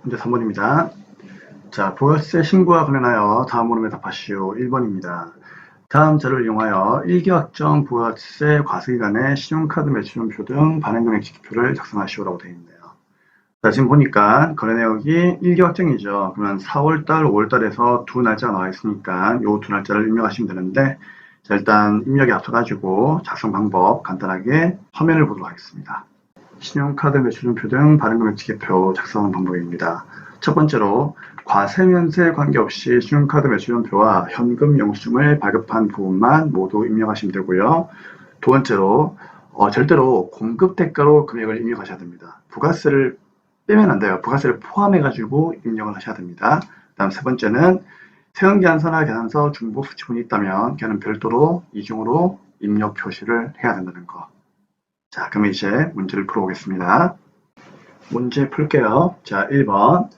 문제 3번입니다. 자, 부가세 신고와 관련하여 다음 물음에 답하시오. 1번입니다. 다음 자료를 이용하여 일기확정 부가세 과세기간의 신용카드 매출원표 등 발행금액 지표를 작성하시오라고 되어 있네요. 자, 지금 보니까 거래 내역이 일기확정이죠. 그러면 4월달, 5월달에서 두 날짜가 나와 있으니까 요 두 날짜를 입력하시면 되는데, 자, 일단 입력에 앞서가지고 작성 방법 간단하게 화면을 보도록 하겠습니다. 신용카드 매출원표 등 발행금액 지표 작성 방법입니다. 첫 번째로 과세면세 관계없이 신용카드 매출원표와 현금 영수증을 발급한 부분만 모두 입력하시면 되고요. 두 번째로 절대로 공급 대가로 금액을 입력하셔야 됩니다. 부가세를 빼면 안 돼요. 부가세를 포함해가지고 입력을 하셔야 됩니다. 다음 세 번째는 세금계산서나 계산서 중복 수치분이 있다면 걔는 별도로 이중으로 입력 표시를 해야 된다는 거. 자, 그럼 이제 문제를 풀어보겠습니다. 문제 풀게요. 자, 1번.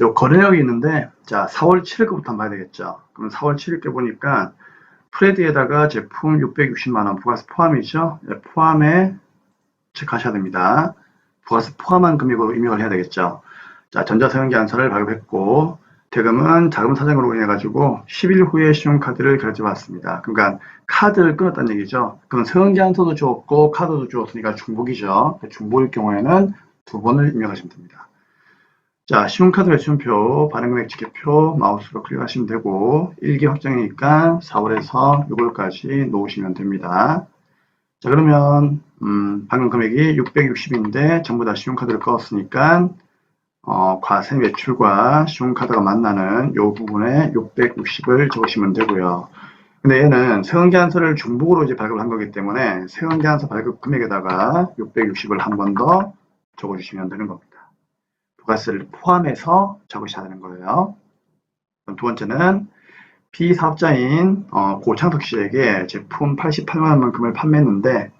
요 거래내역이 있는데, 자, 4월 7일 거부터 한번 봐야 되겠죠. 그럼 4월 7일 께 보니까, 프레드에다가 제품 660만원, 부가세 포함이죠. 네, 포함에 체크하셔야 됩니다. 부가세 포함한 금액으로 입력을 해야 되겠죠. 자, 전자세금계산서를 발급했고, 대금은 자금 사정으로 인해가지고 10일 후에 신용카드를 결제받았습니다. 그러니까 카드를 끊었다는 얘기죠. 그럼 세금계산서도 주었고 카드도 주었으니까 중복이죠. 중복일 경우에는 두 번을 입력하시면 됩니다. 자, 신용카드 매출원표, 발행금액 지표표 마우스로 클릭하시면 되고, 일기 확정이니까 4월에서 6월까지 놓으시면 됩니다. 자, 그러면 방금 금액이 660인데 전부 다 신용카드를 꺼었으니까 과세 매출과 신용카드가 만나는 이 부분에 660을 적으시면 되고요. 근데 얘는 세금계산서를 중복으로 이제 발급을 한 거기 때문에 세금계산서 발급 금액에다가 660을 한 번 더 적어주시면 되는 겁니다. 부가세를 포함해서 적으셔야 되는 거예요. 두 번째는 비사업자인 고창석 씨에게 제품 88만 원만큼을 판매했는데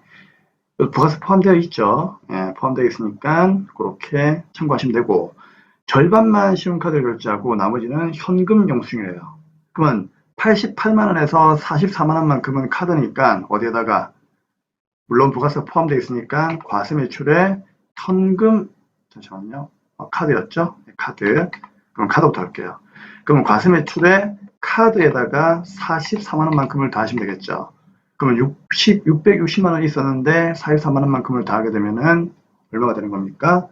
부가세 포함되어 있죠. 예, 포함되어 있으니까 그렇게 참고하시면 되고, 절반만 신용카드를 결제하고 나머지는 현금 영수증이래요. 그러면 88만 원에서 44만 원만큼은 카드니까 어디에다가, 물론 부가세 포함되어 있으니까 과세 매출에 현금, 잠시만요. 카드였죠? 카드. 그럼 카드부터 할게요. 그럼 과세 매출에 카드에다가 44만 원만큼을 더하시면 되겠죠. 그러면 660만 원이 있었는데 44만 원만큼을 더하게 되면은 얼마가 되는 겁니까?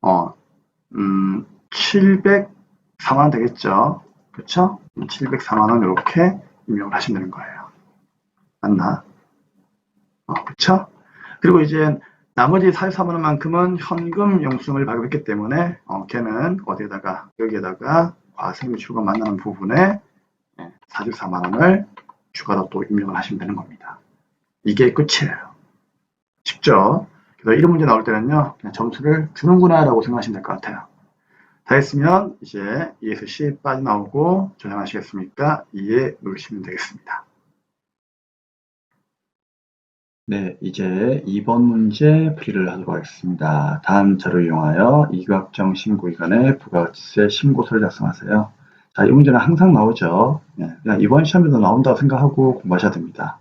704만 원 되겠죠. 그렇죠? 704만 원 이렇게 입력을 하시면 되는 거예요. 맞나? 그렇죠? 그리고 이제 나머지 44만 원만큼은 현금 영수증을 발급했기 때문에 걔는 어디에다가, 여기에다가 과세 매출과 만나는 부분에 44만 원을 추가로 또 입력을 하시면 되는 겁니다. 이게 끝이에요. 쉽죠? 그래서 이런 문제 나올 때는요, 그냥 점수를 주는구나 라고 생각하시면 될 것 같아요. 다 했으면 이제 2에서 C 빠져나오고 저장하시겠습니까? 2에 누르시면 되겠습니다. 네, 이제 2번 문제 풀이를 하도록 하겠습니다. 다음 자료를 이용하여 이규확정 신고기간의 부가세 신고서를 작성하세요. 자, 이 문제는 항상 나오죠. 네, 그냥 이번 시험에도 나온다고 생각하고 공부하셔야 됩니다.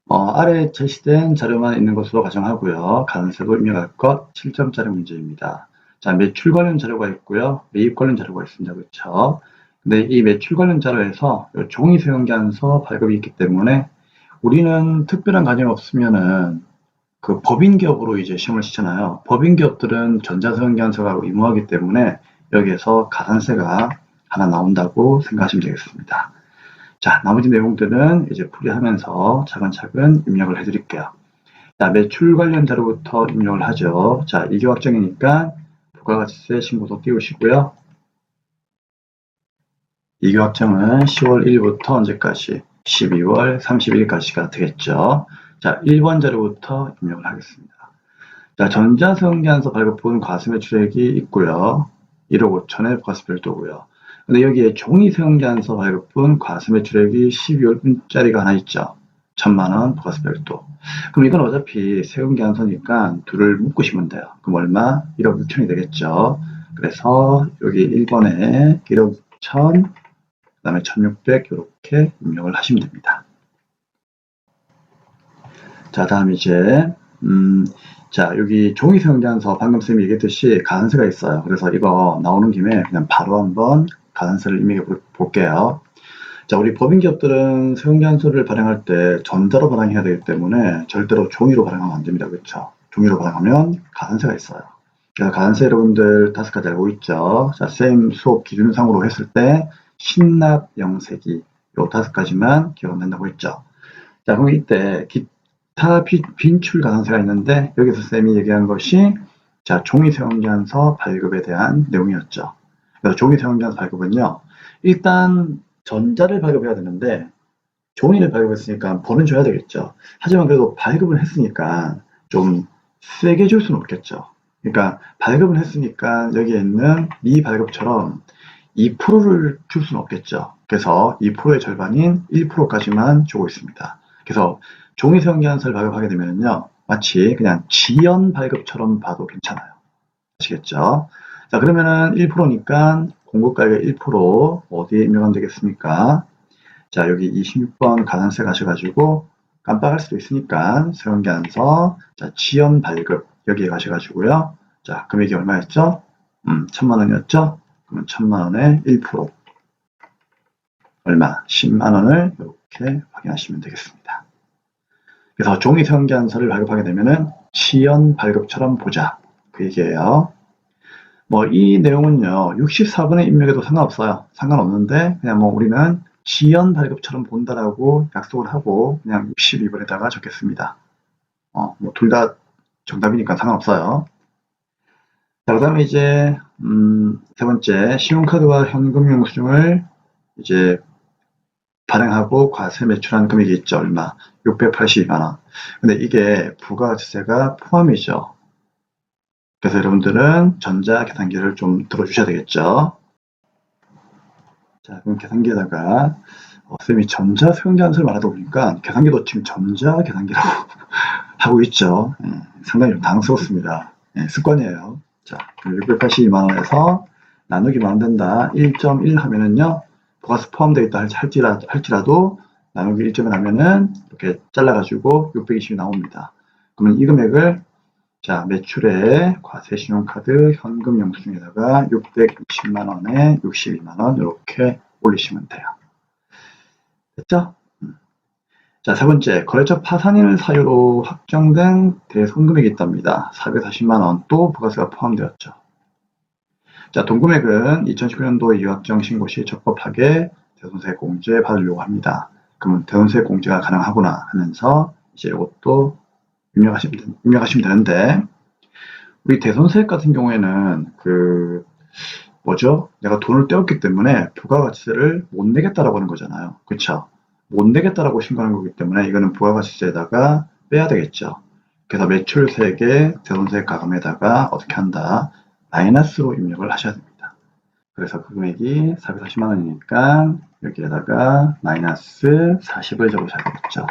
아래 제시된 자료만 있는 것으로 가정하고요. 가능세도 입력할 것 7점짜리 문제입니다. 자, 매출 관련 자료가 있고요. 매입 관련 자료가 있습니다. 그렇죠? 근데 이 매출 관련 자료에서 종이 세금계산서 발급이 있기 때문에 우리는 특별한 과정이 없으면은 그 법인기업으로 이제 시험을 치잖아요. 법인기업들은 전자세금계산서가 의무화하기 때문에 여기에서 가산세가 하나 나온다고 생각하시면 되겠습니다. 자, 나머지 내용들은 이제 풀이하면서 차근차근 입력을 해드릴게요. 자, 매출 관련 자료부터 입력을 하죠. 자, 이교 확정이니까 부가가치세 신고서 띄우시고요. 이교 확정은 10월 1일부터 언제까지? 12월 30일까지가 되겠죠. 자, 1번 자료부터 입력을 하겠습니다. 자, 전자세금계산서 발급분 과세매출액이 있고요. 1억 5천에 부가세 별도고요. 근데 여기에 종이세금계산서 발급분 과세매출액이 12월분짜리가 하나 있죠. 1,000만원 부가세 별도. 그럼 이건 어차피 세금계산서니까 둘을 묶으시면 돼요. 그럼 얼마? 1억 6천이 되겠죠. 그래서 여기 1번에 1억 6천, 그 다음에 1600 이렇게 입력을 하시면 됩니다. 자, 다음 이제 자, 여기 종이 사용자서 방금 쌤이 얘기했듯이 가산세가 있어요. 그래서 이거 나오는 김에 그냥 바로 한번 가산세를 입력해 볼게요. 자, 우리 법인기업들은 사용자서를 발행할 때 전자로 발행해야 되기 때문에 절대로 종이로 발행하면 안 됩니다. 그렇죠? 종이로 발행하면 가산세가 있어요. 그래서 가산세 여러분들 5가지 알고 있죠? 자, 쌤 수업 기준상으로 했을 때 신납 영세기 요 5가지만 기억은 된다고 했죠. 자, 그럼 이때 기타 빈출 가산세가 있는데 여기서 쌤이 얘기한 것이 자, 종이 사용자서 발급에 대한 내용이었죠. 그래서 종이 사용자서 발급은요. 일단 전자를 발급해야 되는데 종이를 발급했으니까 벌은 줘야 되겠죠. 하지만 그래도 발급을 했으니까 좀 세게 줄 수는 없겠죠. 그러니까 발급을 했으니까 여기에 있는 미발급처럼 2%를 줄 수는 없겠죠. 그래서 2%의 절반인 1%까지만 주고 있습니다. 그래서 종이 사용자서를 발급하게 되면요. 마치 그냥 지연 발급처럼 봐도 괜찮아요. 아시겠죠? 자, 그러면은 1%니까 공급가액의 1% 어디에 입력하면 되겠습니까? 자, 여기 26번 가산세 가셔가지고 깜빡할 수도 있으니까 사용자서 자, 지연 발급 여기에 가셔가지고요. 자, 금액이 얼마였죠? 1000만 원이었죠? 그러면 1000만 원의 1% 얼마? 10만 원을 이렇게 확인하시면 되겠습니다. 그래서 종이 사용자서를 발급하게 되면은 지연 발급처럼 보자. 그 얘기예요. 뭐 이 내용은요 64번에 입력해도 상관없어요. 상관없는데 그냥 뭐 우리는 지연 발급처럼 본다라고 약속을 하고 그냥 62번에다가 적겠습니다. 뭐 둘 다 정답이니까 상관없어요. 자, 그 다음에 이제 세 번째 신용카드와 현금 영수증을 이제 발행하고 과세 매출한 금액이 있죠. 얼마? 682만 원. 근데 이게 부가세가 포함이죠. 그래서 여러분들은 전자계산기를 좀 들어주셔야 되겠죠. 자, 그럼 계산기에다가 쌤이 전자사용자서를 말하다 보니까 계산기도 지금 전자계산기라고 하고 있죠. 상당히 좀 당황스럽습니다. 습관이에요. 자, 682만 원에서 나누기만 하면 된다. 1.1 하면은요. 부가세 포함되어 있다 할지라도 나누기 1.1 하면은 이렇게 잘라가지고 620이 나옵니다. 그러면 이 금액을 자, 매출에 과세 신용카드 현금 영수증에다가 620만 원에 62만 원 이렇게 올리시면 돼요. 됐죠? 자, 세 번째, 거래처 파산인을 사유로 확정된 대손금액이 있답니다. 440만 원 또 부가세가 포함되었죠. 자, 돈금액은 2019년도 이확정 신고 시 적법하게 대손세 공제 받으려고 합니다. 그러면 대손세 공제가 가능하구나 하면서 이제 이것도 입력하시면 되는데 우리 대손세 같은 경우에는 내가 돈을 떼었기 때문에 부가가치세를 못 내겠다라고 하는 거잖아요. 그렇죠? 못 내겠다라고 신고하는 거기 때문에 이거는 부가가치세에다가 빼야 되겠죠. 그래서 매출세액의 대손세 가감에다가 어떻게 한다? 마이너스로 입력을 하셔야 됩니다. 그래서 그 금액이 440만 원이니까 여기에다가 마이너스 40을 적으셔야 되겠죠.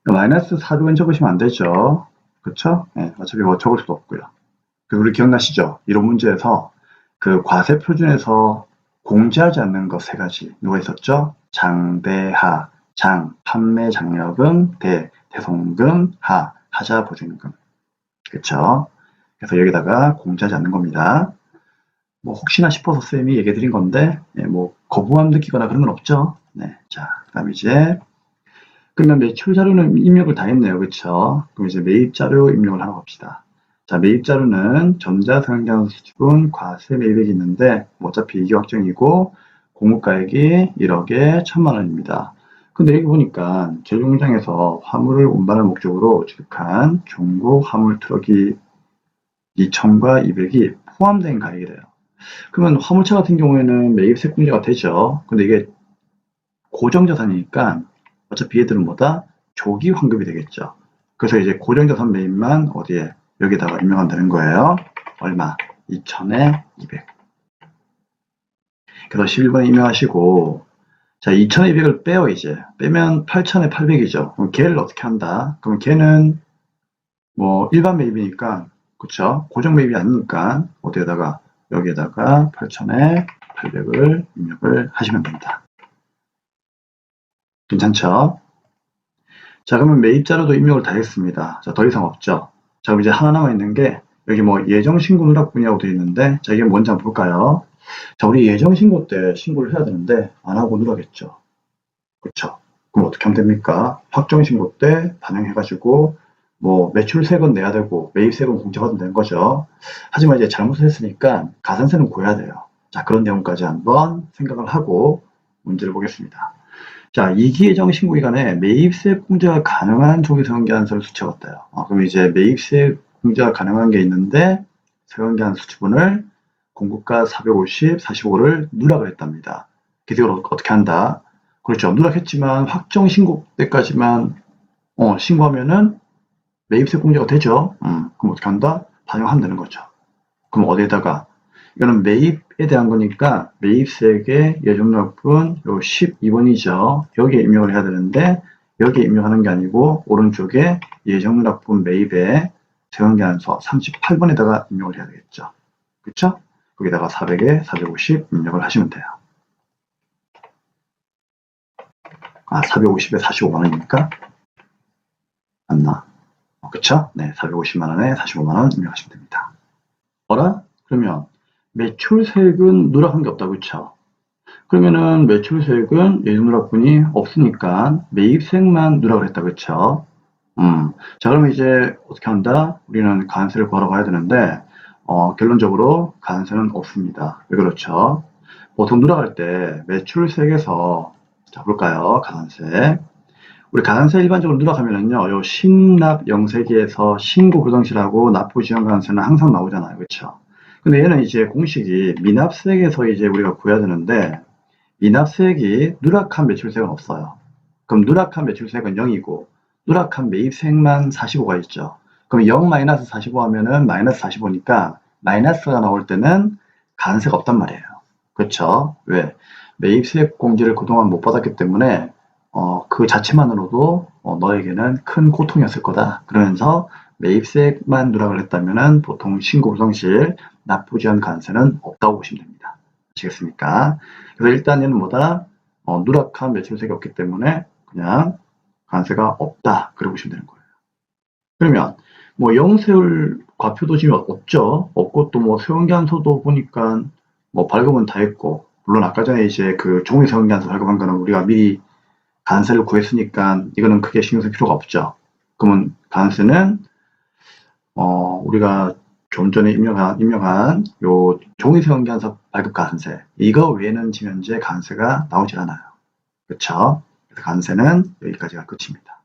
마이너스 400은 적으시면 안 되죠. 그쵸? 네, 어차피 뭐 적을 수도 없고요. 그리고 우리 기억나시죠? 이런 문제에서 그 과세 표준에서 공제하지 않는 것 세 가지 누가 있었죠? 장대하, 장, 판매 장려금, 대손금, 하자 보증금. 그쵸? 그래서 여기다가 공제하지 않는 겁니다. 뭐 혹시나 싶어서 쌤이 얘기해 드린 건데 뭐 거부감 느끼거나 그런 건 없죠? 네, 자, 그 다음 이제 그러면 매출 자료는 입력을 다 했네요. 그쵸? 그럼 이제 매입 자료 입력을 하러 갑시다. 자, 매입 자료는 전자사용자서 수집은 과세 매입액이 있는데 어차피 이기확정이고 공급가액이 1억에 1000만 원입니다. 근데 여기 보니까 제조공장에서 화물을 운반할 목적으로 취득한 중고 화물 트럭이 2000과 200이 포함된 가액이래요. 그러면 화물차 같은 경우에는 매입세 공제가 되죠. 근데 이게 고정자산이니까 어차피 얘들은 뭐다? 조기 환급이 되겠죠. 그래서 이제 고정자산 매입만 어디에? 여기다가 입력하면 되는 거예요. 얼마? 2000에 200. 그래서 11번에 입력하시고 자, 2000에 200을 빼요 이제. 빼면 8000에 800이죠. 그럼 걔를 어떻게 한다? 그럼 걔는 뭐 일반 매입이니까 그쵸? 고정 매입이 아니니까 어디에다가 여기에다가 8000에 800을 입력을 하시면 됩니다. 괜찮죠? 자, 그러면 매입자료도 입력을 다 했습니다. 자, 더 이상 없죠. 자, 그럼 이제 하나 남아있는 게, 여기 뭐 예정신고 누락분이라고 되어 있는데, 자, 이게 뭔지 한번 볼까요? 자, 우리 예정신고 때 신고를 해야 되는데, 안 하고 누락했죠. 그쵸? 그럼 어떻게 하면 됩니까? 확정신고 때 반영해가지고, 뭐, 매출세금 내야 되고, 매입세금 공제받으면 되는 거죠. 하지만 이제 잘못을 했으니까, 가산세는 구해야 돼요. 자, 그런 내용까지 한번 생각을 하고, 문제를 보겠습니다. 자, 이기예정 신고기간에 매입세 공제가 가능한 종이세금계산서를 수치해봤대요. 그럼 이제 매입세 공제가 가능한 게 있는데 세금계산 수치분을 공급가 450, 45를 누락을 했답니다. 기득을 어떻게 한다? 그렇죠. 누락했지만 확정 신고 때까지만 신고하면은 매입세 공제가 되죠. 그럼 어떻게 한다? 반영하면 되는 거죠. 그럼 어디에다가 이거는 매입에 대한 거니까 매입세액의 예정납분 요 12번이죠. 여기에 입력을 해야 되는데 여기에 입력하는 게 아니고 오른쪽에 예정납분 매입에 세금계산서 38번에다가 입력을 해야 되겠죠. 그쵸? 거기다가 400에 450 입력을 하시면 돼요. 450에 45만원이니까 맞나? 그쵸? 네, 450만원에 45만원 입력하시면 됩니다. 뭐라? 그러면 매출세액은 누락한 게 없다, 그쵸? 그러면은 매출세액은 예정누락분이 없으니까 매입세액만 누락을 했다, 그쵸? 자, 그러면 이제 어떻게 한다? 우리는 가산세를 구하러 가야 되는데 결론적으로 가산세는 없습니다. 왜 그렇죠? 보통 누락할 때 매출세액에서 자 볼까요? 가산세. 우리 가산세 일반적으로 누락하면은요, 요 신납 영세기에서 신고 부정시라고 납부 지연 가산세는 항상 나오잖아요, 그렇죠? 근데 얘는 이제 공식이 미납세액에서 이제 우리가 구해야 되는데 미납세액이 누락한 매출세액은 없어요. 그럼 누락한 매출세액은 0이고 누락한 매입세액만 45가 있죠. 그럼 0 마이너스 45 하면은 마이너스 45니까 마이너스가 나올 때는 가산세가 없단 말이에요. 그렇죠? 왜? 매입세액 공제를 그동안 못 받았기 때문에 그 자체만으로도 너에게는 큰 고통이었을 거다. 그러면서 매입세액만 누락을 했다면은 보통 신고 불성실 납부 지연 가산세는 없다고 보시면 됩니다. 아시겠습니까? 그래서 일단 얘는 뭐다? 누락한 매출세액이 없기 때문에 그냥 가산세가 없다. 그렇게 보시면 되는 거예요. 그러면 뭐 영세율 과표도 지금 없죠. 없고 또 뭐 세원계산서도 보니까 뭐 발급은 다 했고 물론 아까 전에 이제 그 종이 세원계산서 발급한 거는 우리가 미리 가산세를 구했으니까 이거는 크게 신경 쓸 필요가 없죠. 그러면 가산세는 우리가 좀 전에 입력한 요 종이세원계산서 발급 가산세 이거 외에는 지금 현재 가산세가 나오질 않아요. 그렇죠? 그래서 가산세는 여기까지가 끝입니다.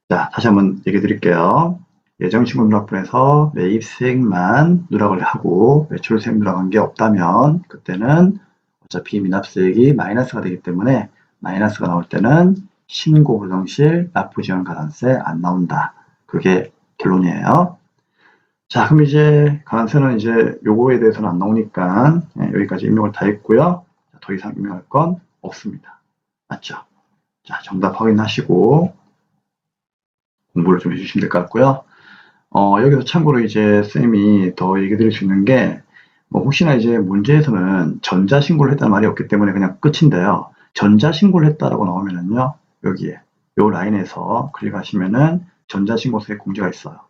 자, 다시 한번 얘기해 드릴게요. 예정신고 누락분에서 매입세액만 누락을 하고 매출세액 누락한 게 없다면 그때는 어차피 미납세액이 마이너스가 되기 때문에 마이너스가 나올 때는 신고 불성실 납부 지연 가산세 안 나온다. 그게 결론이에요. 자, 그럼 이제 가산세는 이제 요거에 대해서는 안 나오니까 여기까지 입력을 다 했고요. 더 이상 입력할 건 없습니다. 맞죠? 자, 정답 확인하시고 공부를 좀 해주시면 될 것 같고요. 여기서 참고로 이제 쌤이 더 얘기 드릴 수 있는 게, 뭐 혹시나 이제 문제에서는 전자신고를 했다는 말이 없기 때문에 그냥 끝인데요. 전자신고를 했다라고 나오면은요, 여기에, 요 라인에서 클릭하시면은 전자신고세액 공제가 있어요.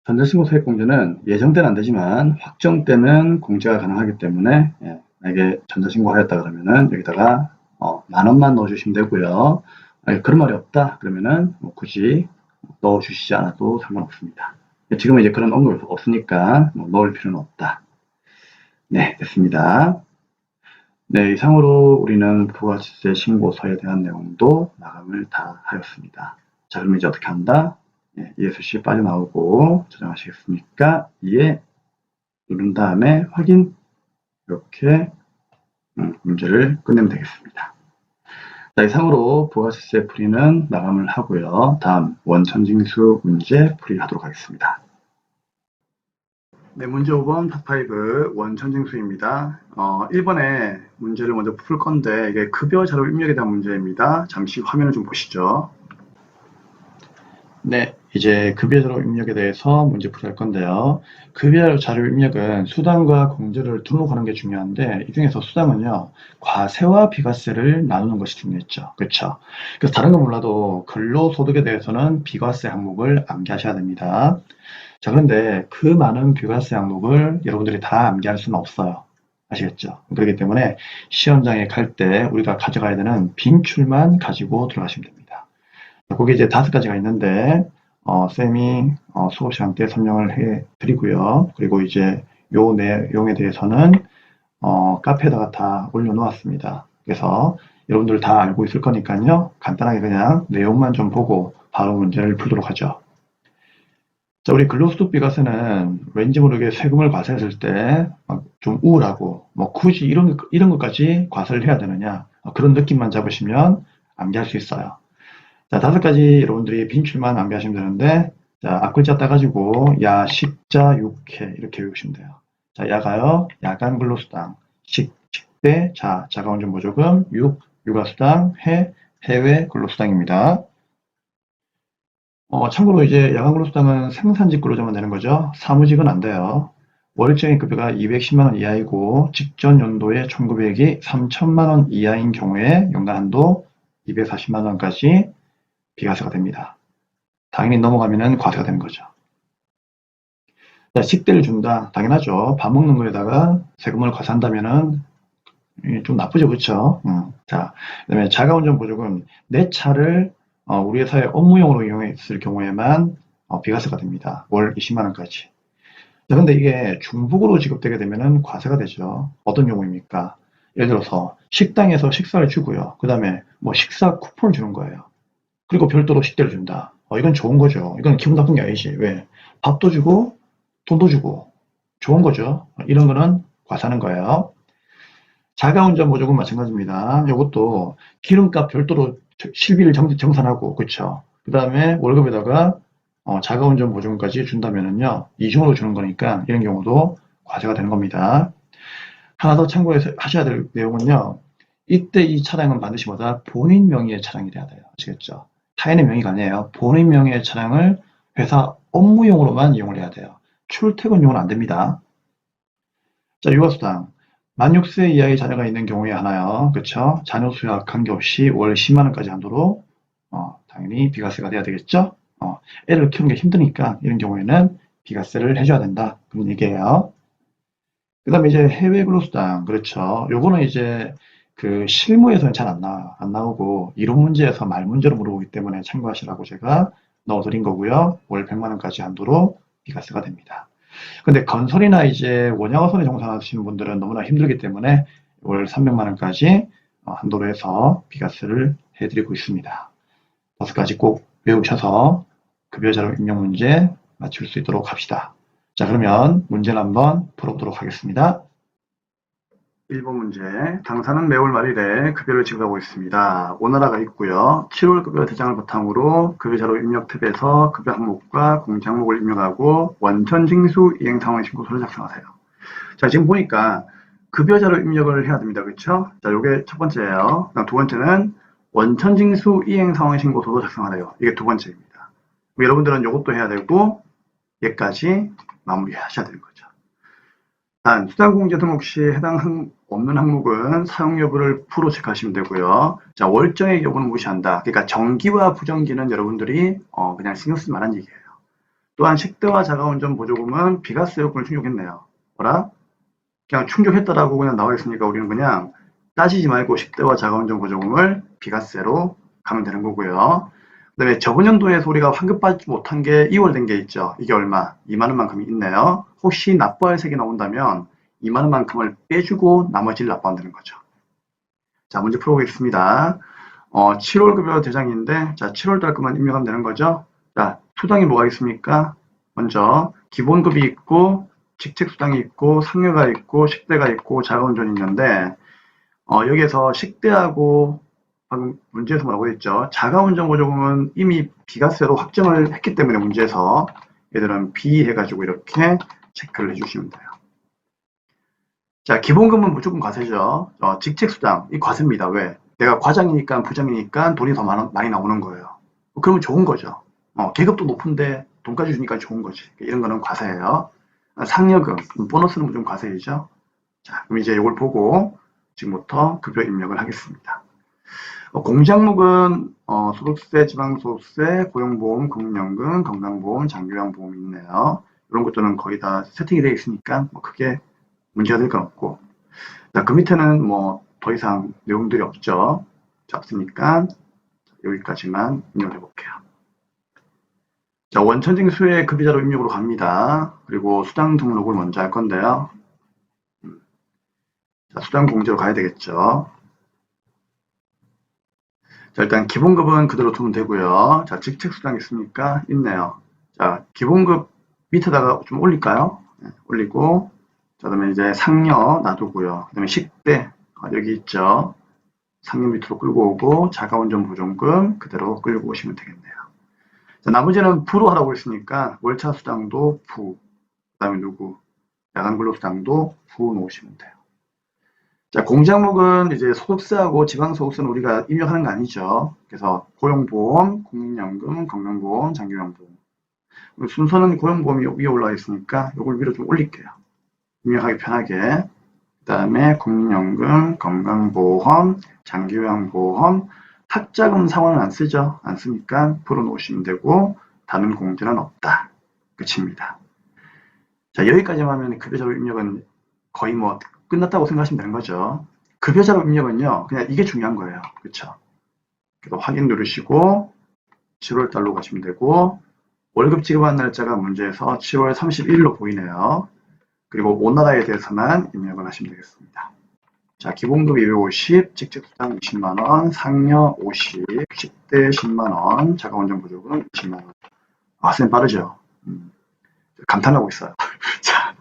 전자신고세액 공제는 예정 때는 안 되지만 확정 때는 공제가 가능하기 때문에, 만약에 전자신고를 하였다 그러면은 여기다가 10,000원만 넣어주시면 되고요. 그런 말이 없다 그러면은 뭐 굳이 넣어주시지 않아도 상관없습니다. 지금은 이제 그런 언급이 없으니까 뭐 넣을 필요는 없다. 네, 됐습니다. 네, 이상으로 우리는 부가세세 신고서에 대한 내용도 마감을 다 하였습니다. 자, 그럼 이제 어떻게 한다? ESC 빠져나오고 저장하시겠습니까? 이에 누른 다음에 확인 이렇게 문제를 끝내면 되겠습니다. 자, 이상으로 부가세세 풀이는 마감을 하고요. 다음 원천징수 문제 풀이하도록 하겠습니다. 네, 문제 5번 파5 원천징수입니다. 1번에 문제를 먼저 풀 건데 이게 급여 자료 입력에 대한 문제입니다. 잠시 화면을 좀 보시죠. 네, 이제 급여자료 입력에 대해서 문제 풀이할 건데요. 급여 자료 입력은 수당과 공제를 등록하는 게 중요한데 이 중에서 수당은요, 과세와 비과세를 나누는 것이 중요했죠. 그렇죠? 그래서 다른 건 몰라도 근로소득에 대해서는 비과세 항목을 암기하셔야 됩니다. 자, 그런데 그 많은 비과세 항목을 여러분들이 다 암기할 수는 없어요. 아시겠죠? 그렇기 때문에 시험장에 갈 때 우리가 가져가야 되는 빈출만 가지고 들어가시면 됩니다. 거기 이제 5가지가 있는데 쌤이 수업 시간 때 설명을 해 드리고요. 그리고 이제 요 내용에 대해서는 카페에다가 다 올려놓았습니다. 그래서 여러분들 다 알고 있을 거니까요. 간단하게 그냥 내용만 좀 보고 바로 문제를 풀도록 하죠. 자, 우리 근로소득 비과세는 왠지 모르게 세금을 과세했을 때 좀 우울하고 뭐 굳이 이런 것까지 과세를 해야 되느냐 그런 느낌만 잡으시면 암기할 수 있어요. 자, 5가지 여러분들이 빈출만 암기하시면 되는데, 자, 앞글자 따가지고, 야, 식자, 육회, 이렇게 외우시면 돼요. 자, 야가요, 야간 근로수당, 식대, 자가운전 보조금, 육아수당, 해외 근로수당입니다. 참고로 이제 야간 근로수당은 생산직 근로자만 되는 거죠. 사무직은 안 돼요. 월정액 급여가 210만 원 이하이고, 직전 연도의 총급액이 3천만 원 이하인 경우에 연간 한도 240만 원까지 비과세가 됩니다. 당연히 넘어가면은 과세가 되는 거죠. 자, 식대를 준다. 당연하죠. 밥 먹는 거에다가 세금을 과세한다면은 좀 나쁘죠, 그렇죠? 자, 그다음에 자가운전 보조금 내 차를 우리 회사의 업무용으로 이용했을 경우에만 비과세가 됩니다. 월 20만 원까지. 자, 근데 이게 중복으로 지급되게 되면은 과세가 되죠. 어떤 경우입니까? 예를 들어서 식당에서 식사를 주고요. 그 다음에 뭐 식사 쿠폰을 주는 거예요. 그리고 별도로 식대를 준다. 이건 좋은 거죠. 이건 기분 나쁜 게 아니지. 왜? 밥도 주고 돈도 주고 좋은 거죠. 이런 거는 과세하는 거예요. 자가운전 보조금 마찬가지입니다. 이것도 기름값 별도로 실비를 정산하고 그렇죠. 그 다음에 월급에다가 자가운전 보조금까지 준다면은요, 이중으로 주는 거니까 이런 경우도 과세가 되는 겁니다. 하나 더 참고해서 하셔야 될 내용은요, 이때 이 차량은 반드시 뭐다? 본인 명의의 차량이 돼야 돼요. 아시겠죠? 타인의 명의가 아니에요. 본인 명의의 차량을 회사 업무용으로만 이용을 해야 돼요. 출퇴근용은 안 됩니다. 자, 육아수당. 만 6세 이하의 자녀가 있는 경우에 하나요. 그렇죠? 자녀 수야 관계없이 월 10만 원까지 한도로 당연히 비과세가 돼야 되겠죠? 애를 키우는 게 힘드니까 이런 경우에는 비과세를 해줘야 된다. 그런 얘기예요. 그 다음에 이제 해외 근로수당. 그렇죠. 요거는 이제 그 실무에서는 잘 안 나오고 이론 문제에서 말 문제로 물어보기 때문에 참고하시라고 제가 넣어드린 거고요. 월 100만 원까지 한도로 비과세가 됩니다. 근데 건설이나 이제 원양어선에 종사하시는 분들은 너무나 힘들기 때문에 월 300만 원까지 한도로 해서 비과세를 해드리고 있습니다. 5가지 꼭 외우셔서 급여자료 입력 문제 맞출 수 있도록 합시다. 자, 그러면 문제를 한번 풀어보도록 하겠습니다. 1번 문제. 당사는 매월 말일에 급여를 지급하고 있습니다. 오나라가 있고요. 7월 급여 대장을 바탕으로 급여자료 입력 탭에서 급여 항목과 공제 항목을 입력하고 원천 징수 이행 상황 신고서를 작성하세요. 자, 지금 보니까 급여자료 입력을 해야 됩니다. 그렇죠? 자, 요게 첫 번째예요. 그다음 두 번째는 원천 징수 이행 상황 신고서도 작성하래요. 이게 두 번째입니다. 여러분들은 요것도 해야 되고 얘까지 마무리하셔야 되는 거죠. 단, 수당공제 등록 시 없는 항목은 사용 여부를 프로 체크하시면 되고요. 자, 월정액 여부는 무시한다. 그러니까 정기와 부정기는 여러분들이 그냥 신경 쓸 만한 얘기예요. 또한 식대와 자가운전 보조금은 비과세 요건을 충족했네요. 뭐라? 그냥 충족했다라고 그냥 나와 있으니까 우리는 그냥 따지지 말고 식대와 자가운전 보조금을 비과세로 가면 되는 거고요. 그 다음에 저번 연도에서 우리가 환급받지 못한 게 2월 된 게 있죠. 이게 얼마? 2만 원만큼이 있네요. 혹시 납부할 색이 나온다면 2만 원만큼을 빼주고 나머지를 납부한다는 거죠. 자, 문제 풀어보겠습니다. 7월 급여 대장인데, 자, 7월 달 것만 입력하면 되는 거죠. 자, 수당이 뭐가 있습니까? 먼저 기본급이 있고, 직책수당이 있고, 상여가 있고, 식대가 있고, 자가운전이 있는데, 여기에서 식대하고 방금 문제에서 뭐라고 했죠? 자가운전 보조금은 이미 비과세로 확정을 했기 때문에 문제에서 얘들은 B 해가지고 이렇게 체크를 해주시면 돼요. 자, 기본금은 무조건 과세죠. 직책수당, 이 과세입니다. 왜? 내가 과장이니까 부장이니까 돈이 더 많이 나오는 거예요. 그러면 좋은 거죠. 계급도 높은데 돈까지 주니까 좋은 거지. 이런 거는 과세예요. 상여금, 보너스는 무조건 과세이죠. 자, 그럼 이제 이걸 보고 지금부터 급여 입력을 하겠습니다. 공제항목은 소득세, 지방소득세, 고용보험, 국민연금, 건강보험, 장기요양보험이 있네요. 이런 것들은 거의 다 세팅이 되어 있으니까 뭐 크게 문제가 될 건 없고, 자, 그 밑에는 뭐 더 이상 내용들이 없죠. 자, 없으니까 여기까지만 입력을 해볼게요. 자, 원천징수의 급여자료 입력으로 갑니다. 그리고 수당 등록을 먼저 할 건데요. 자, 수당 공제로 가야 되겠죠. 자, 일단 기본급은 그대로 두면 되고요. 자, 직책수당 있습니까? 있네요. 자, 기본급 밑에다가 좀 올릴까요? 네, 올리고, 자, 그다음에 이제 상여 놔두고요. 그다음에 식대 여기 있죠. 상여 밑으로 끌고 오고 자가운전 보존금 그대로 끌고 오시면 되겠네요. 자, 나머지는 부로 하라고 했으니까 월차 수당도 부, 그다음에 누구 야간 근로수당도 부 놓으시면 돼요. 자, 공제항목은 이제 소득세하고 지방소득세는 우리가 입력하는 거 아니죠. 그래서 고용보험, 국민연금, 건강보험, 장기요양보험. 순서는 고용보험이 위에 올라와 있으니까 이걸 위로 좀 올릴게요. 입력하기 편하게. 그 다음에 국민연금, 건강보험, 장기요양보험, 학자금 상환은 안 쓰죠. 안 쓰니까 풀어놓으시면 되고 다른 공제는 없다. 끝입니다. 자, 여기까지만 하면 급여자료 입력은 거의 뭐 끝났다고 생각하시면 되는 거죠. 급여자료 입력은요, 그냥 이게 중요한 거예요. 그쵸? 그래서 확인 누르시고 7월달로 가시면 되고 월급 지급한 날짜가 문제에서 7월 31일로 보이네요. 그리고 오나라에 대해서만 입력을 하시면 되겠습니다. 자, 기본급 250, 직책수당 20만원, 상여 50, 식대 10만원, 자가운전 보조금 20만원. 아, 쌤 빠르죠? 감탄하고 있어요. 자,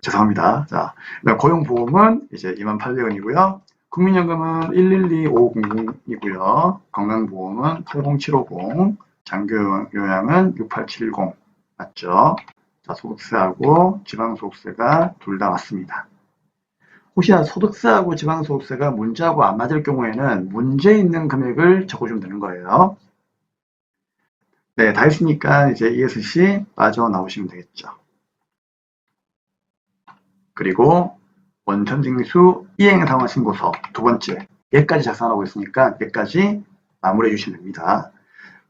죄송합니다. 자, 고용보험은 이제 28,000원이고요. 국민연금은 112,500이고요. 건강보험은 80750, 장기요양은 6870. 맞죠? 자, 소득세하고 지방소득세가 둘 다 맞습니다. 혹시나 소득세하고 지방소득세가 문제하고 안 맞을 경우에는 문제 있는 금액을 적어주면 되는 거예요. 네, 다 했으니까 이제 ESC 빠져나오시면 되겠죠. 그리고 원천징수 이행상환신고서 두 번째, 얘까지 작성하고 있으니까 얘까지 마무리해 주시면 됩니다.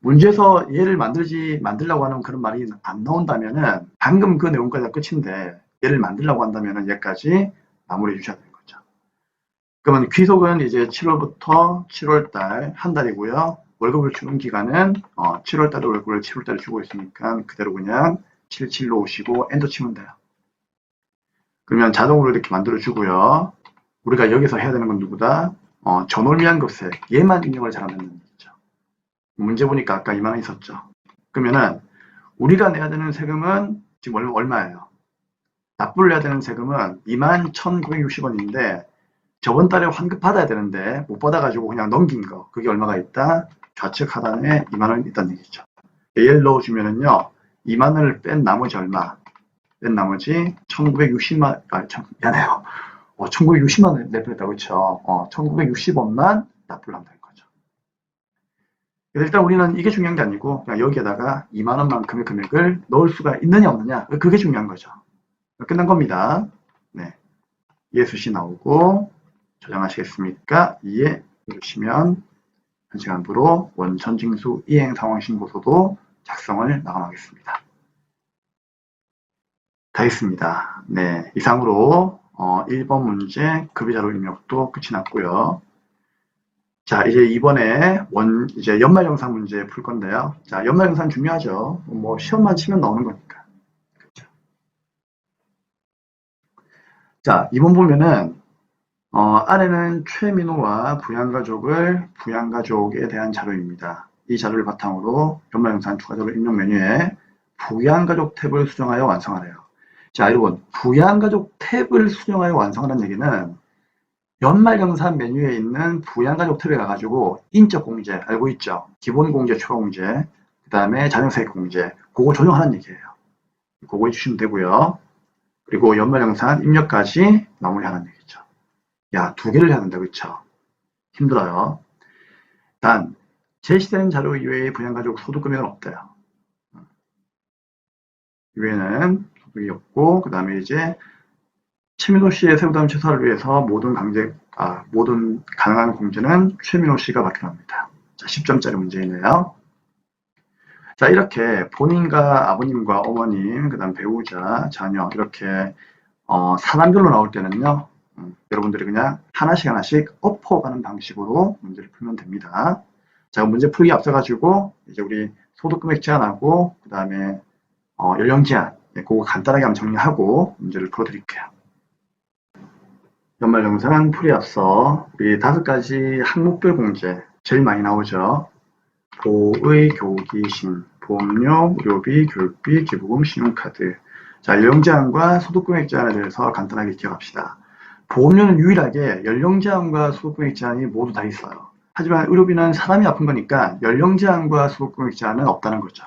문제에서 얘를 만들려고 하는 그런 말이 안 나온다면은 방금 그 내용까지가 끝인데 얘를 만들려고 한다면은 얘까지 마무리해 주셔야 되는 거죠. 그러면 귀속은 이제 7월부터 7월달 한 달이고요. 월급을 주는 기간은 7월달에 월급을 7월달에 주고 있으니까 그대로 그냥 77로 오시고 엔터 치면 돼요. 그러면 자동으로 이렇게 만들어 주고요. 우리가 여기서 해야 되는 건 누구다? 전월미환급세 얘만 입력을 잘하면 되죠. 문제 보니까 아까 2만원 있었죠. 그러면은 우리가 내야 되는 세금은 지금 얼마예요? 납부를 해야 되는 세금은 21,960원인데 저번 달에 환급 받아야 되는데 못 받아가지고 그냥 넘긴 거 그게 얼마가 있다? 좌측 하단에 2만원 있다는 얘기죠. 얘를 넣어주면은요 2만원을 뺀 나머지 얼마? 뺀 나머지 1960만, 미안해요. 1960만 원 내보냈다, 그쵸? 1960원만 납부를 하면 되는 거죠. 일단 우리는 이게 중요한 게 아니고, 그냥 여기에다가 2만 원만큼의 금액을 넣을 수가 있느냐, 없느냐, 그게 중요한 거죠. 끝난 겁니다. 네. ESC 나오고, 저장하시겠습니까? 이해 누르시면, 1시간부로 원천징수 이행상황신고서도 작성을 마감하겠습니다. 다 했습니다. 네, 이상으로 1번 문제 급여자료 입력도 끝이 났고요. 자, 이제 이번에 이제 연말정산 문제 풀 건데요. 자, 연말정산 중요하죠. 뭐 시험만 치면 나오는 거니까. 그렇죠. 자, 이번 보면은 아래는 최민호와 부양가족에 대한 자료입니다. 이 자료를 바탕으로 연말정산 추가적으로 입력 메뉴에 부양가족 탭을 수정하여 완성하래요. 자, 여러분, 부양가족 탭을 수정하여 완성하는 얘기는 연말정산 메뉴에 있는 부양가족 탭에 가가지고 인적공제 알고 있죠? 기본공제, 추가공제, 그 다음에 자녀세액공제 그거 조정하는 얘기예요. 그거 해주시면 되고요. 그리고 연말정산 입력까지 마무리하는 얘기죠. 야, 2개를 해야 된다, 그쵸? 힘들어요. 단 제시된 자료 이외에 부양가족 소득금액은 없대요. 이외에는 소득이 없고, 그 다음에 이제 최민호 씨의 세부담 최소화를 위해서 모든 가능한 공제는 최민호 씨가 받게 합니다. 자, 10점짜리 문제이네요. 자, 이렇게 본인과 아버님과 어머님, 그 다음 배우자, 자녀, 이렇게 사람별로 나올 때는요, 여러분들이 그냥 하나씩 엎어가는 방식으로 문제를 풀면 됩니다. 자, 문제 풀기 앞서가지고 이제 우리 소득금액 제한하고 그 다음에 연령 제한, 그거 간단하게 한번 정리하고 문제를 풀어드릴게요. 연말 영상 풀이 앞서 우리 5가지 항목별 공제 제일 많이 나오죠. 보의, 교기신, 보험료, 의료비, 교육비, 기부금, 신용카드. 자, 연령 제한과 소득금액 제한에 대해서 간단하게 기억합시다. 보험료는 유일하게 연령 제한과 소득금액 제한이 모두 다 있어요. 하지만 의료비는 사람이 아픈 거니까 연령 제한과 소득금액 제한은 없다는 거죠.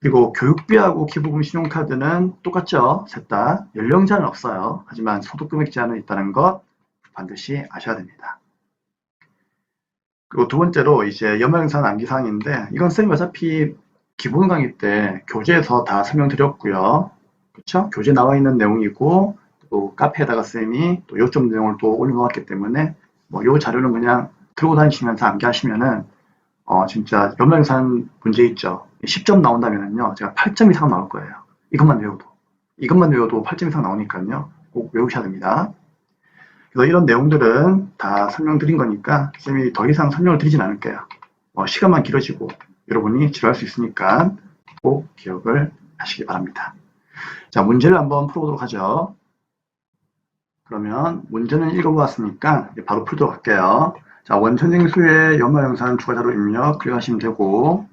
그리고 교육비하고 기부금, 신용카드는 똑같죠. 셋 다 연령 제한은 없어요. 하지만 소득금액 제한은 있다는 것 반드시 아셔야 됩니다. 그리고 두 번째로 이제 연말정산 암기사항인데 이건 쌤이 어차피 기본 강의 때 교재에서 다 설명드렸고요. 그렇죠? 교재 나와 있는 내용이고 또 카페에다가 쌤이 또 요점 내용을 또 올려놓았기 때문에 뭐 요 자료는 그냥 들고 다니시면서 암기하시면은 진짜 연말정산 문제 있죠. 10점 나온다면은요 제가 8점 이상 나올 거예요. 이것만 외워도 8점 이상 나오니까요 꼭 외우셔야 됩니다. 그래서 이런 내용들은 다 설명드린 거니까 쌤이 더 이상 설명을 드리진 않을게요. 시간만 길어지고 여러분이 지루할 수 있으니까 꼭 기억을 하시기 바랍니다. 자, 문제를 한번 풀어보도록 하죠. 그러면 문제는 읽어보았으니까 바로 풀도록 할게요. 자, 원천징수의 연말정산 추가 자료 입력 클릭하시면 되고,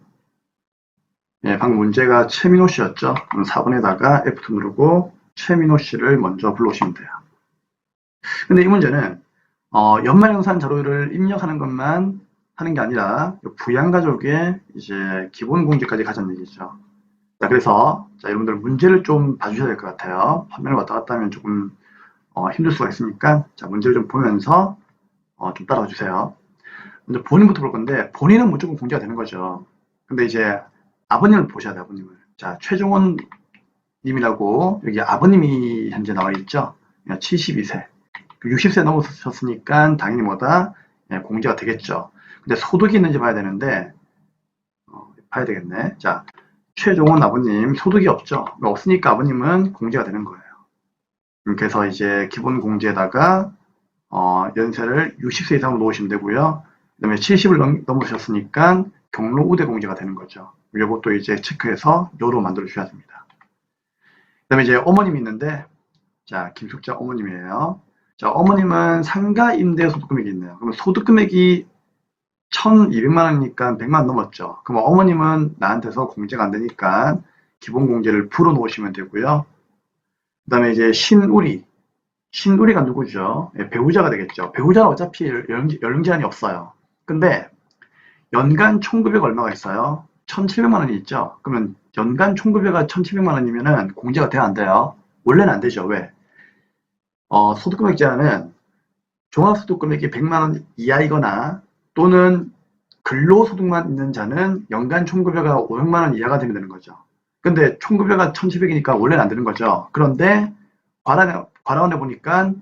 방금 문제가 최민호 씨였죠. 그럼 4번에다가 F2 누르고 최민호 씨를 먼저 불러오시면 돼요. 근데 이 문제는 연말정산 자료를 입력하는 것만 하는 게 아니라 부양가족의 이제 기본 공제까지 가자는 얘기죠. 자, 그래서 여러분들 문제를 좀 봐주셔야 될 것 같아요. 화면을 왔다 갔다 하면 조금 힘들 수가 있으니까 자, 문제를 좀 보면서 좀 따라와 주세요. 먼저 본인부터 볼 건데 본인은 무조건 공제가 되는 거죠. 근데 이제 아버님을 보셔야 돼요. 아버님을. 자, 최종원 님이라고 여기 아버님이 현재 나와 있죠. 72세. 60세 넘으셨으니까 당연히 뭐다? 공제가 되겠죠. 근데 소득이 있는지 봐야 되는데 봐야 되겠네. 자, 최종원 아버님 소득이 없죠. 없으니까 아버님은 공제가 되는 거예요. 그래서 이제 기본 공제에다가 연세를 60세 이상으로 놓으시면 되고요. 그 다음에 70을 넘으셨으니까 경로 우대 공제가 되는 거죠. 이것도 이제 체크해서 요로 만들어 주셔야 됩니다. 그 다음에 이제 어머님이 있는데 자, 김숙자 어머님이에요. 자, 어머님은 상가 임대 소득금액이 있네요. 그러면 소득금액이 1,200만 원이니까 100만 원 넘었죠. 그럼 어머님은 나한테서 공제가 안 되니까 기본 공제를 풀어 놓으시면 되고요. 그 다음에 이제 신우리가 누구죠? 배우자가 되겠죠. 배우자는 어차피 연령 제한이 없어요. 근데 연간 총급여가 얼마가 있어요? 1,700만 원이 있죠. 그러면 연간 총급여가 1,700만 원이면은 공제가 돼야 안 돼요? 원래는 안 되죠. 왜? 소득금액 제한은 종합소득금액이 100만 원 이하이거나 또는 근로소득만 있는 자는 연간 총급여가 500만 원 이하가 되면 되는 거죠. 근데 총급여가 1,700이니까 원래는 안 되는 거죠. 그런데 과란에 보니까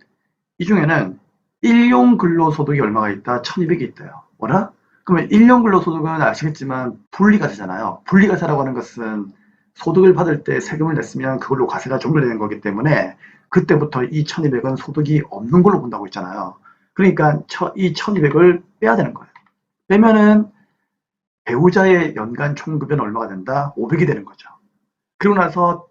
이 중에는 일용 근로소득이 얼마가 있다? 1,200이 있대요. 뭐라? 그러면 일용 근로소득은 아시겠지만 분리과세잖아요. 분리과세라고 하는 것은 소득을 받을 때 세금을 냈으면 그걸로 과세가 종료되는 거기 때문에 그때부터 이 1,200은 소득이 없는 걸로 본다고 했잖아요. 그러니까 이 1,200을 빼야 되는 거예요. 빼면은 배우자의 연간 총급여는 얼마가 된다? 500이 되는 거죠. 그러고 나서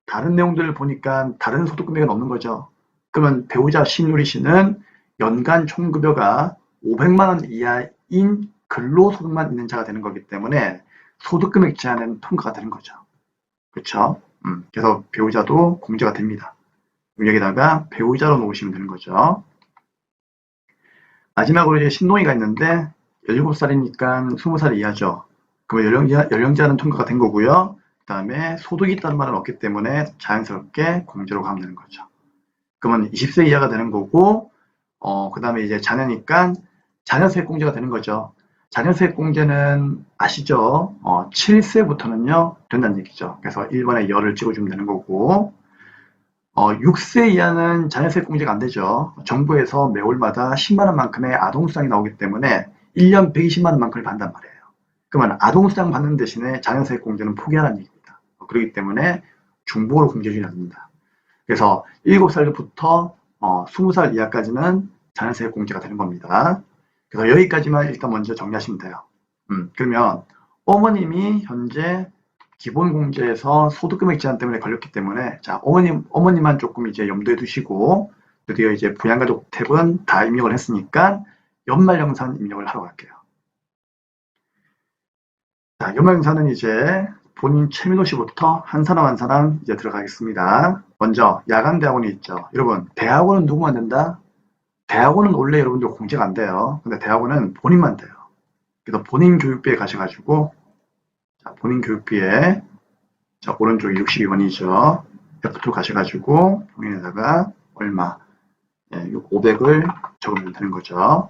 다른 내용들을 보니까 다른 소득금액은 없는 거죠. 그러면 배우자 신유리 씨는 연간 총급여가 500만 원 이하인 근로소득만 있는 자가 되는 거기 때문에 소득금액 제한은 통과가 되는 거죠. 그렇죠? 그래서 배우자도 공제가 됩니다. 여기다가 배우자로 놓으시면 되는 거죠. 마지막으로 이제 신동이가 있는데 17살이니까 20살 이하죠. 그럼 연령 제한은 통과가 된 거고요. 그 다음에 소득이 있다는 말은 없기 때문에 자연스럽게 공제로 가면 되는 거죠. 그러면 20세 이하가 되는 거고, 그 다음에 이제 자녀니까 자녀세액 공제가 되는 거죠. 자녀세액 공제는 아시죠? 7세부터는요, 된다는 얘기죠. 그래서 1번에 열을 찍어주면 되는 거고, 6세 이하는 자녀세액 공제가 안 되죠. 정부에서 매월마다 10만 원만큼의 아동수당이 나오기 때문에 1년 120만 원만큼을 받는단 말이에요. 그러면 아동수당 받는 대신에 자녀세액 공제는 포기하라는 얘기입니다. 그렇기 때문에 중복으로 공제해주지 않는다. 그래서 7살부터 20살 이하까지는 자녀세액 공제가 되는 겁니다. 그래서 여기까지만 일단 먼저 정리하시면 돼요. 그러면 어머님이 현재 기본공제에서 소득금액 제한 때문에 걸렸기 때문에 자 어머님만 조금 이제 염두에 두시고 드디어 이제 부양가족 탭은 다 입력을 했으니까 연말정산 입력을 하러 갈게요. 자, 연말정산은 이제 본인 최민호씨부터 한 사람 한 사람 이제 들어가겠습니다. 먼저 야간대학원이 있죠. 여러분 대학원은 누구만 된다? 대학원은 원래 여러분들 공제가 안 돼요. 근데 대학원은 본인만 돼요. 그래서 본인 교육비에 가셔가지고 자, 본인 교육비에 자, 오른쪽 62번이죠. F2 가셔가지고 병행에다가 얼마 500을 적으면 되는 거죠.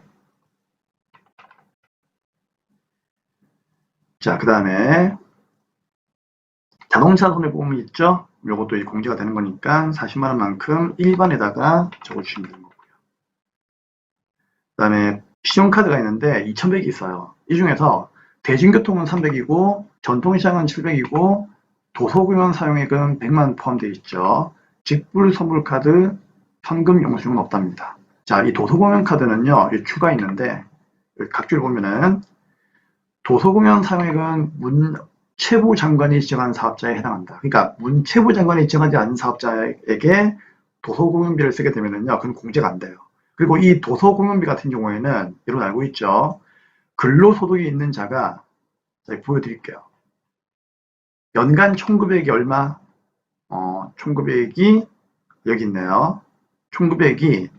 자, 그 다음에 자동차 손해보험이 있죠. 요것도 이 공제가 되는 거니까 40만 원만큼 1번에다가 적어주시면 되는 거고요. 그 다음에 신용카드가 있는데 2,100이 있어요. 이 중에서 대중교통은 300이고 전통시장은 700이고 도서공연 사용액은 100만 포함되어 있죠. 직불 선물카드 현금 영수증은 없답니다. 자, 이 도서공연 카드는요, 추가 있는데 각줄 보면은 도서공연 사용액은 문체부 장관이 지정한 사업자에 해당한다. 그러니까 문체부 장관이 지정하지 않은 사업자에게 도서공연비를 쓰게 되면은요, 그건 공제가 안 돼요. 그리고 이 도서공연비 같은 경우에는 여러분 알고 있죠? 근로소득이 있는 자가 보여드릴게요. 연간 총급액이 얼마? 총급액이 여기 있네요. 총급액이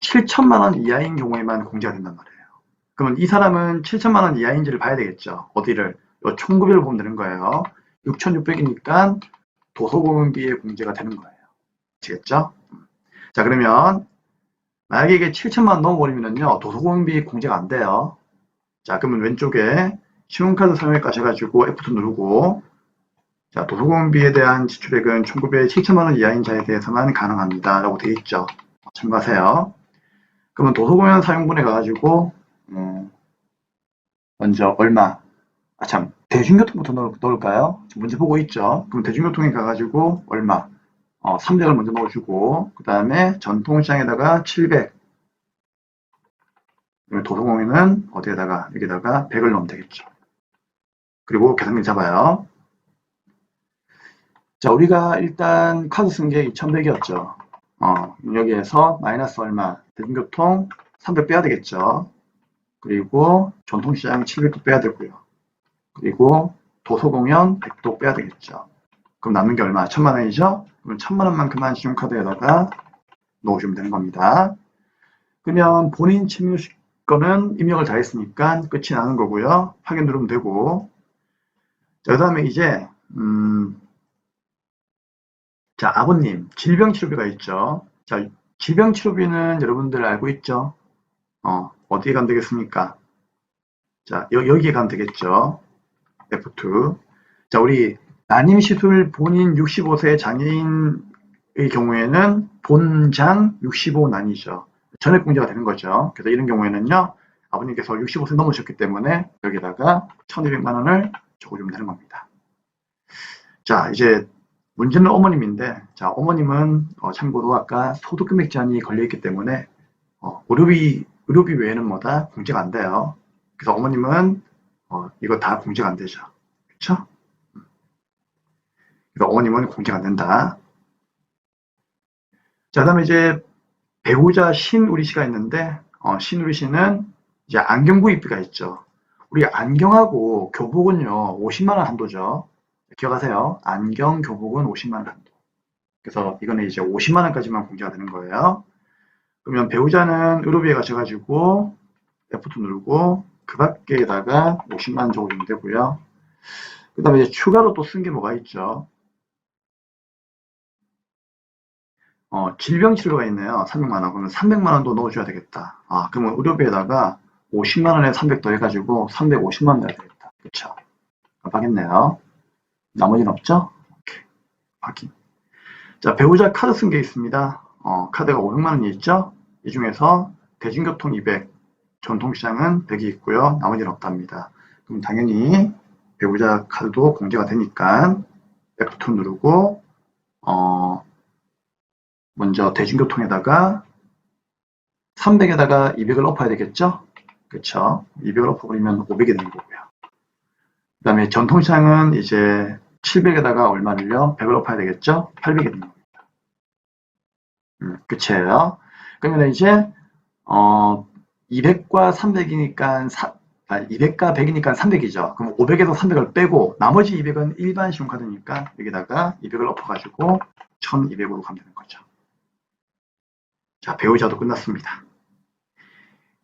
7천만 원 이하인 경우에만 공제가 된단 말이에요. 그러면 이 사람은 7천만 원 이하인지를 봐야 되겠죠. 어디를? 이 총급액을 보면 되는 거예요. 6,600이니까 도서공연비에 공제가 되는 거예요. 아시겠죠? 자, 그러면 만약에 이게 7천만 원 넘어버리면요, 도서공연비 공제가 안 돼요. 자, 그러면 왼쪽에 신용카드 사용액 가셔가지고 F2 누르고 자, 도서공연비에 대한 지출액은 총급액 7천만 원 이하인 자에 대해서만 가능합니다. 라고 되어 있죠. 참고하세요. 그러면 도서공연 사용분에 가가지고 먼저 얼마? 대중교통부터 넣을까요? 문제 보고 있죠. 그럼 대중교통에 가가지고 얼마? 300을 먼저 넣어주고 그 다음에 전통시장에다가 700 도서공연은 어디에다가 여기다가 100을 넣으면 되겠죠. 그리고 계산기 잡아요. 자, 우리가 일단 카드 쓴 게 2,100이었죠. 여기에서 마이너스 얼마? 대중교통 300 빼야 되겠죠. 그리고 전통시장 700도 빼야 되고요. 그리고 도서공연 100도 빼야 되겠죠. 그럼 남는 게 얼마? 1,000만 원이죠? 그럼 1,000만 원만큼만 신용카드에다가 넣어주면 되는 겁니다. 그러면 본인 친밀 거는 입력을 다 했으니까 끝이 나는 거고요. 확인 누르면 되고. 자, 그 다음에 이제 자, 아버님 질병치료비가 있죠. 자, 질병치료비는 여러분들 알고 있죠? 어디에 가면 되겠습니까? 자, 여기에 가면 되겠죠. F2. 자, 우리 난임시술 본인 65세 장애인의 경우에는 본장 65난이죠. 전액공제가 되는 거죠. 그래서 이런 경우에는요, 아버님께서 65세 넘으셨기 때문에 여기다가 1,200만 원을 적어주면 되는 겁니다. 자, 이제 문제는 어머님인데, 자, 어머님은 참고로 아까 소득금액 제한이 걸려있기 때문에 의료비 외에는 뭐다? 공제가 안 돼요. 그래서 어머님은 이거 다 공제가 안 되죠. 그렇죠? 그래서 어머님은 공제가 안 된다. 자, 그다음에 이제 배우자 신우리 씨가 있는데 신우리 씨는 이제 안경 구입비가 있죠. 우리 안경하고 교복은요 50만 원 한도죠. 기억하세요. 안경 교복은 50만 원 한도. 그래서 이거는 이제 50만 원까지만 공제가 되는 거예요. 그러면 배우자는 의료비에 가셔가지고 F2 누르고 그 밖에다가 50만 원 적어주면 되고요. 그 다음에 이제 추가로 또 쓴 게 뭐가 있죠? 질병치료가 있네요. 300만 원. 그러면 300만 원도 넣어줘야 되겠다. 그러면 의료비에다가 50만 원에 300 더해가지고 350만 원 내야 되겠다. 그쵸? 깜빡했네요. 나머지는 없죠? 오케이. 확인. 자, 배우자 카드 쓴 게 있습니다. 카드가 500만 원이 있죠? 이 중에서 대중교통 200, 전통시장은 100이 있고요. 나머지는 없답니다. 그럼 당연히 배우자 카드도 공제가 되니까 F2 누르고 먼저 대중교통에다가 300에다가 200을 엎어야 되겠죠? 그쵸? 200을 엎어버리면 500이 되는 거고요. 그 다음에 전통시장은 이제 700에다가 얼마를요? 100을 엎어야 되겠죠? 800이 되는 겁니다. 끝이에요. 그러면 이제 200과 300이니까 200과 100이니까 300이죠. 그럼 500에서 300을 빼고 나머지 200은 일반 신용카드니까 여기다가 200을 엎어가지고 1200으로 가면 되는 거죠. 자, 배우자도 끝났습니다.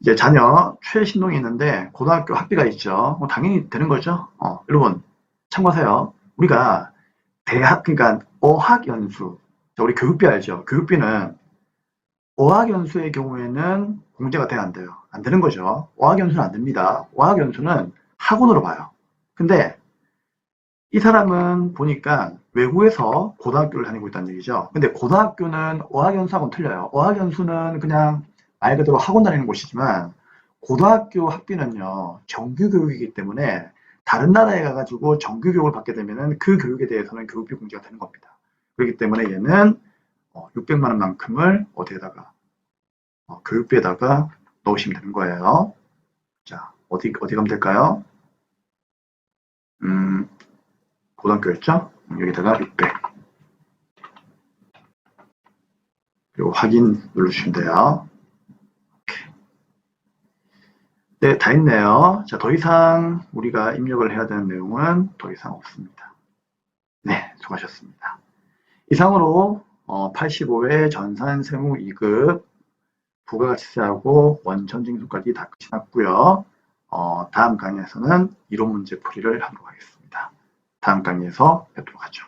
이제 자녀 최신동이 있는데 고등학교 학비가 있죠. 당연히 되는 거죠. 여러분 참고하세요. 우리가 대학, 그러니까 어학연수, 우리 교육비 알죠? 교육비는 어학연수의 경우에는 공제가 돼야 안 돼요. 안 되는 거죠. 어학연수는 안 됩니다. 어학연수는 학원으로 봐요. 근데 이 사람은 보니까 외국에서 고등학교를 다니고 있다는 얘기죠. 근데 고등학교는 어학연수하고는 틀려요. 어학연수는 그냥 말 그대로 학원 다니는 곳이지만 고등학교 학비는요, 정규교육이기 때문에 다른 나라에 가가지고 정규교육을 받게 되면은 그 교육에 대해서는 교육비 공제가 되는 겁니다. 그렇기 때문에 얘는 600만 원만큼을 어디에다가 교육비에다가 넣으시면 되는 거예요. 자, 어디 가면 될까요? 고등학교였죠? 여기다가 600. 그리고 확인 누르시면 돼요. 네, 다 있네요. 자, 더 이상 우리가 입력을 해야 되는 내용은 더 이상 없습니다. 네, 수고하셨습니다. 이상으로 85회 전산 세무 2급 부가가치세하고 원천징수까지 다 끝이 났고요. 다음 강의에서는 이론 문제 풀이를 하도록 하겠습니다. 다음 강의에서 뵙도록 하죠.